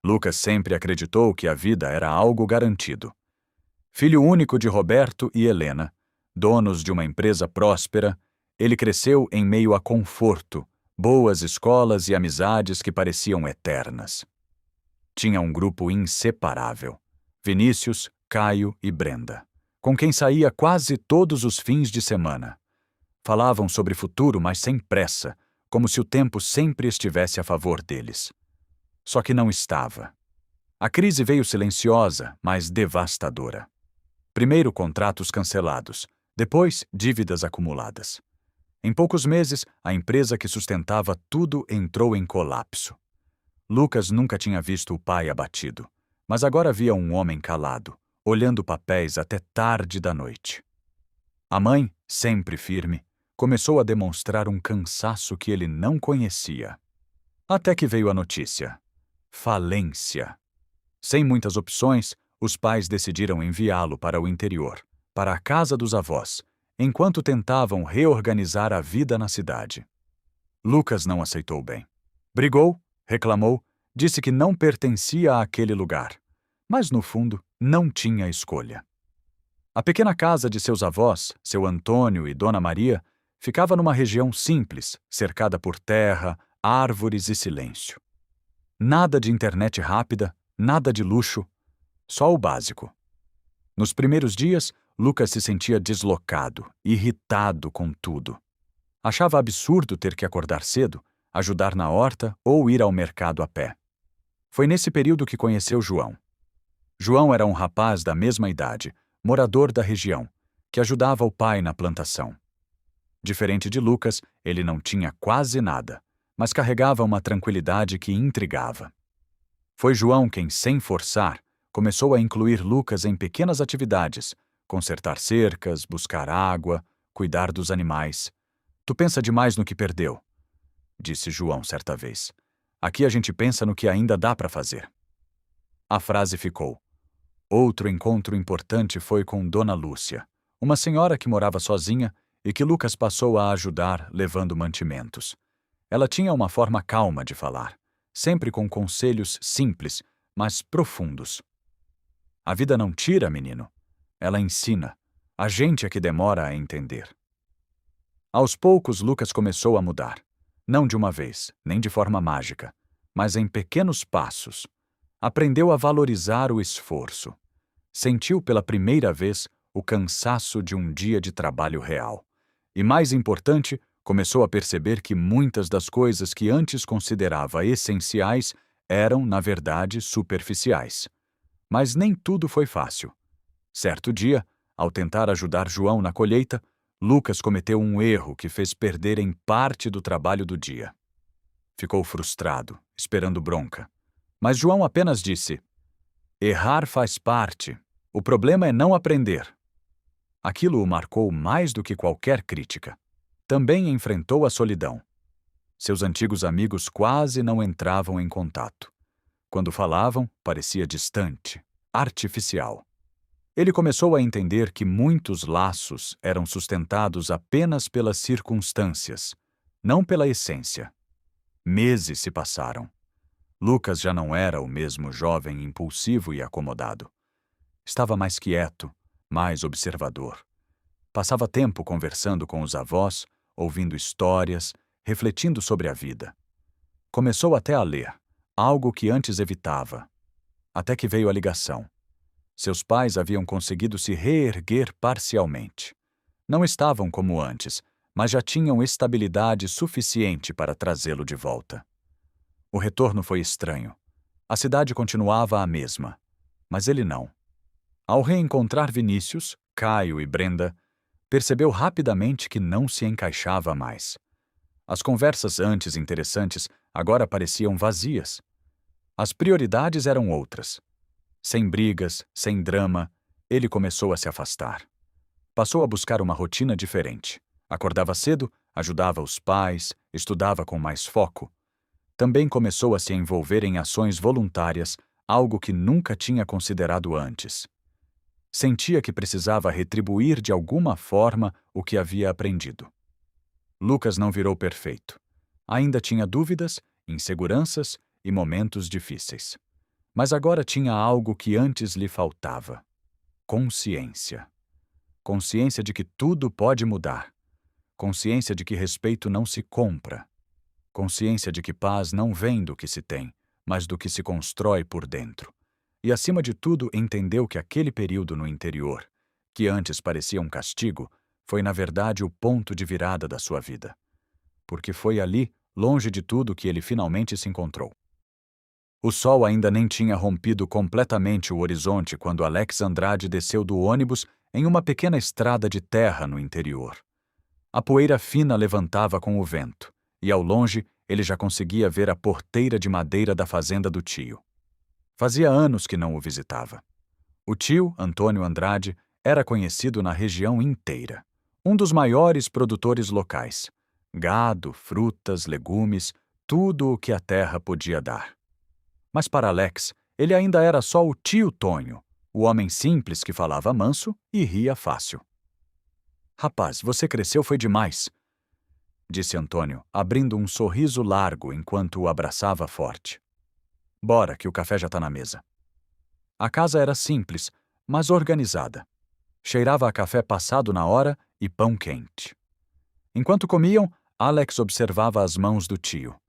Lucas sempre acreditou que a vida era algo garantido. Filho único de Roberto e Helena, donos de uma empresa próspera, ele cresceu em meio a conforto, boas escolas e amizades que pareciam eternas. Tinha um grupo inseparável: Vinícius, Caio e Brenda, com quem saía quase todos os fins de semana. Falavam sobre futuro, mas sem pressa, como se o tempo sempre estivesse a favor deles. Só que não estava. A crise veio silenciosa, mas devastadora. Primeiro contratos cancelados, depois dívidas acumuladas. Em poucos meses, a empresa que sustentava tudo entrou em colapso. Lucas nunca tinha visto o pai abatido, mas agora via um homem calado, olhando papéis até tarde da noite. A mãe, sempre firme, começou a demonstrar um cansaço que ele não conhecia. Até que veio a notícia: falência. Sem muitas opções, os pais decidiram enviá-lo para o interior, para a casa dos avós, enquanto tentavam reorganizar a vida na cidade. Lucas não aceitou bem. Brigou, reclamou, disse que não pertencia àquele lugar, mas no fundo não tinha escolha. A pequena casa de seus avós, seu Antônio e Dona Maria, ficava numa região simples, cercada por terra, árvores e silêncio. Nada de internet rápida, nada de luxo, só o básico. Nos primeiros dias, Lucas se sentia deslocado, irritado com tudo. Achava absurdo ter que acordar cedo, ajudar na horta ou ir ao mercado a pé. Foi nesse período que conheceu João. João era um rapaz da mesma idade, morador da região, que ajudava o pai na plantação. Diferente de Lucas, ele não tinha quase nada, mas carregava uma tranquilidade que intrigava. Foi João quem, sem forçar, começou a incluir Lucas em pequenas atividades, consertar cercas, buscar água, cuidar dos animais. "Tu pensa demais no que perdeu", disse João certa vez. "Aqui a gente pensa no que ainda dá para fazer." A frase ficou. Outro encontro importante foi com Dona Lúcia, uma senhora que morava sozinha e que Lucas passou a ajudar levando mantimentos. Ela tinha uma forma calma de falar, sempre com conselhos simples, mas profundos. A vida não tira, menino. Ela ensina. A gente é que demora a entender. Aos poucos, Lucas começou a mudar. Não de uma vez, nem de forma mágica, mas em pequenos passos. Aprendeu a valorizar o esforço. Sentiu pela primeira vez o cansaço de um dia de trabalho real. E, mais importante, começou a perceber que muitas das coisas que antes considerava essenciais eram, na verdade, superficiais. Mas nem tudo foi fácil. Certo dia, ao tentar ajudar João na colheita, Lucas cometeu um erro que fez perderem parte do trabalho do dia. Ficou frustrado, esperando bronca. Mas João apenas disse: "Errar faz parte. O problema é não aprender." Aquilo o marcou mais do que qualquer crítica. Também enfrentou a solidão. Seus antigos amigos quase não entravam em contato. Quando falavam, parecia distante, artificial. Ele começou a entender que muitos laços eram sustentados apenas pelas circunstâncias, não pela essência. Meses se passaram. Lucas já não era o mesmo jovem impulsivo e acomodado. Estava mais quieto, mais observador. Passava tempo conversando com os avós, ouvindo histórias, refletindo sobre a vida. Começou até a ler, algo que antes evitava. Até que veio a ligação. Seus pais haviam conseguido se reerguer parcialmente. Não estavam como antes, mas já tinham estabilidade suficiente para trazê-lo de volta. O retorno foi estranho. A cidade continuava a mesma, mas ele não. Ao reencontrar Vinícius, Caio e Brenda, percebeu rapidamente que não se encaixava mais. As conversas antes interessantes agora pareciam vazias. As prioridades eram outras. Sem brigas, sem drama, ele começou a se afastar. Passou a buscar uma rotina diferente. Acordava cedo, ajudava os pais, estudava com mais foco. Também começou a se envolver em ações voluntárias, algo que nunca tinha considerado antes. Sentia que precisava retribuir de alguma forma o que havia aprendido. Lucas não virou perfeito. Ainda tinha dúvidas, inseguranças e momentos difíceis. Mas agora tinha algo que antes lhe faltava: consciência. Consciência de que tudo pode mudar. Consciência de que respeito não se compra. Consciência de que paz não vem do que se tem, mas do que se constrói por dentro. E, acima de tudo, entendeu que aquele período no interior, que antes parecia um castigo, foi na verdade o ponto de virada da sua vida. Porque foi ali, longe de tudo, que ele finalmente se encontrou. O sol ainda nem tinha rompido completamente o horizonte quando Alex Andrade desceu do ônibus em uma pequena estrada de terra no interior. A poeira fina levantava com o vento, e ao longe ele já conseguia ver a porteira de madeira da fazenda do tio. Fazia anos que não o visitava. O tio, Antônio Andrade, era conhecido na região inteira. Um dos maiores produtores locais. Gado, frutas, legumes, tudo o que a terra podia dar. Mas para Alex, ele ainda era só o tio Tonho, o homem simples que falava manso e ria fácil. "Rapaz, você cresceu foi demais", disse Antônio, abrindo um sorriso largo enquanto o abraçava forte. "Bora, que o café já tá na mesa." A casa era simples, mas organizada. Cheirava a café passado na hora e pão quente. Enquanto comiam, Alex observava as mãos do tio.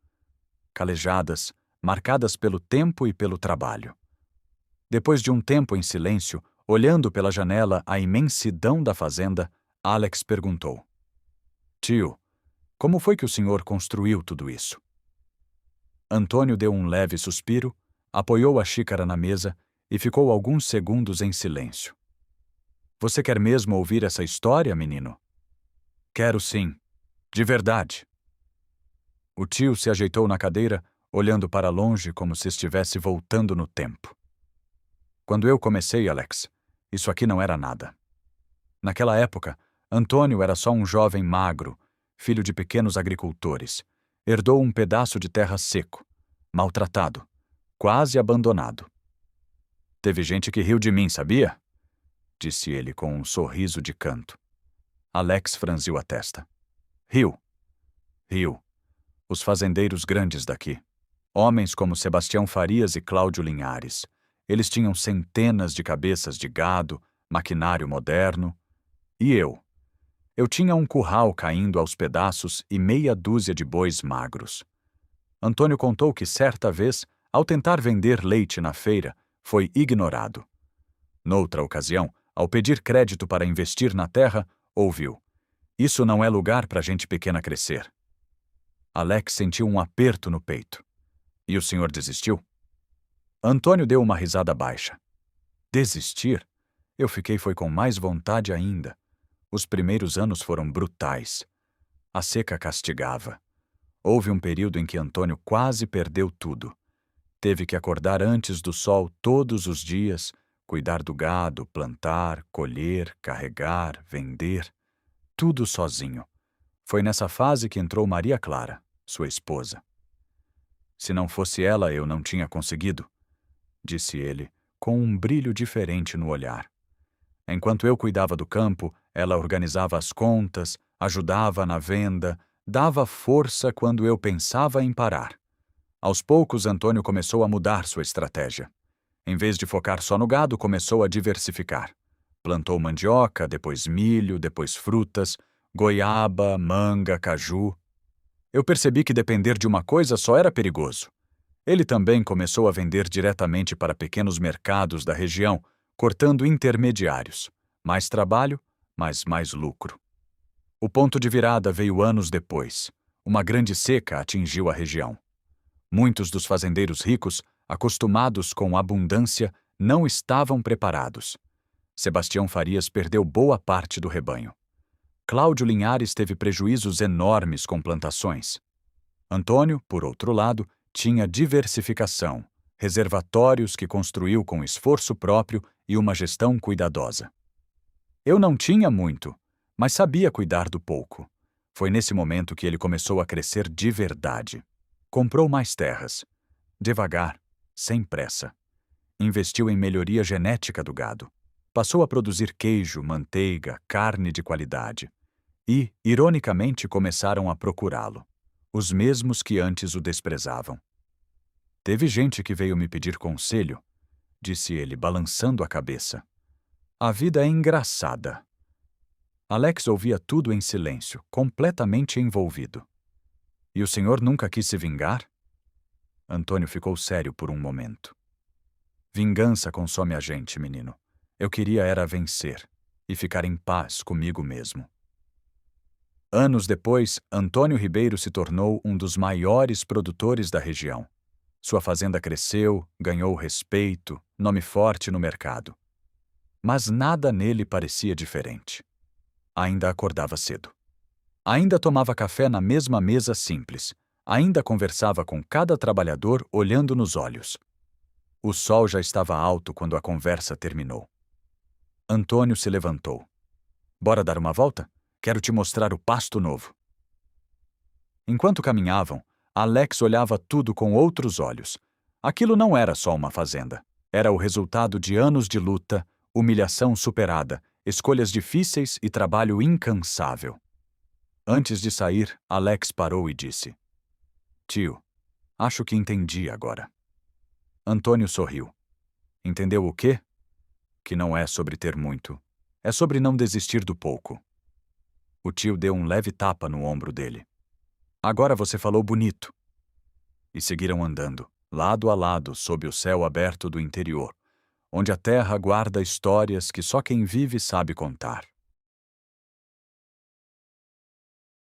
Calejadas, marcadas pelo tempo e pelo trabalho. Depois de um tempo em silêncio, olhando pela janela a imensidão da fazenda, Alex perguntou: "Tio, como foi que o senhor construiu tudo isso?" Antônio deu um leve suspiro, apoiou a xícara na mesa e ficou alguns segundos em silêncio. "Você quer mesmo ouvir essa história, menino?" "Quero sim. De verdade." O tio se ajeitou na cadeira, olhando para longe como se estivesse voltando no tempo. "Quando eu comecei, Alex, isso aqui não era nada. Naquela época, Antônio era só um jovem magro, filho de pequenos agricultores. Herdou um pedaço de terra seco, maltratado, quase abandonado. Teve gente que riu de mim, sabia?" disse ele com um sorriso de canto. Alex franziu a testa. "Riu. Riu. Os fazendeiros grandes daqui. Homens como Sebastião Farias e Cláudio Linhares. Eles tinham centenas de cabeças de gado, maquinário moderno. E eu? Eu tinha um curral caindo aos pedaços e meia dúzia de bois magros." Antônio contou que certa vez, ao tentar vender leite na feira, foi ignorado. Noutra ocasião, ao pedir crédito para investir na terra, ouviu: "Isso não é lugar para gente pequena crescer." Alex sentiu um aperto no peito. "E o senhor desistiu?" Antônio deu uma risada baixa. "Desistir? Eu fiquei foi com mais vontade ainda. Os primeiros anos foram brutais. A seca castigava. Houve um período em que Antônio quase perdeu tudo. Teve que acordar antes do sol todos os dias, cuidar do gado, plantar, colher, carregar, vender. Tudo sozinho. Foi nessa fase que entrou Maria Clara, sua esposa. Se não fosse ela, eu não tinha conseguido", disse ele, com um brilho diferente no olhar. "Enquanto eu cuidava do campo, ela organizava as contas, ajudava na venda, dava força quando eu pensava em parar. Aos poucos, Antônio começou a mudar sua estratégia. Em vez de focar só no gado, começou a diversificar. Plantou mandioca, depois milho, depois frutas, goiaba, manga, caju. Eu percebi que depender de uma coisa só era perigoso. Ele também começou a vender diretamente para pequenos mercados da região, cortando intermediários. Mais trabalho, mas mais lucro. O ponto de virada veio anos depois. Uma grande seca atingiu a região. Muitos dos fazendeiros ricos, acostumados com abundância, não estavam preparados. Sebastião Farias perdeu boa parte do rebanho. Cláudio Linhares teve prejuízos enormes com plantações. Antônio, por outro lado, tinha diversificação, reservatórios que construiu com esforço próprio e uma gestão cuidadosa. Eu não tinha muito, mas sabia cuidar do pouco. Foi nesse momento que ele começou a crescer de verdade. Comprou mais terras. Devagar, sem pressa. Investiu em melhoria genética do gado. Passou a produzir queijo, manteiga, carne de qualidade. E, ironicamente, começaram a procurá-lo. Os mesmos que antes o desprezavam. Teve gente que veio me pedir conselho, disse ele, balançando a cabeça. A vida é engraçada. Alex ouvia tudo em silêncio, completamente envolvido. E o senhor nunca quis se vingar? Antônio ficou sério por um momento. Vingança consome a gente, menino. Eu queria era vencer e ficar em paz comigo mesmo. Anos depois, Antônio Ribeiro se tornou um dos maiores produtores da região. Sua fazenda cresceu, ganhou respeito, nome forte no mercado. Mas nada nele parecia diferente. Ainda acordava cedo. Ainda tomava café na mesma mesa simples. Ainda conversava com cada trabalhador olhando nos olhos. O sol já estava alto quando a conversa terminou. Antônio se levantou. Bora dar uma volta? Quero te mostrar o pasto novo. Enquanto caminhavam, Alex olhava tudo com outros olhos. Aquilo não era só uma fazenda. Era o resultado de anos de luta, humilhação superada, escolhas difíceis e trabalho incansável. Antes de sair, Alex parou e disse: Tio, acho que entendi agora. Antônio sorriu. Entendeu o quê? Que não é sobre ter muito. É sobre não desistir do pouco. O tio deu um leve tapa no ombro dele. Agora você falou bonito. E seguiram andando, lado a lado, sob o céu aberto do interior, onde a terra guarda histórias que só quem vive sabe contar.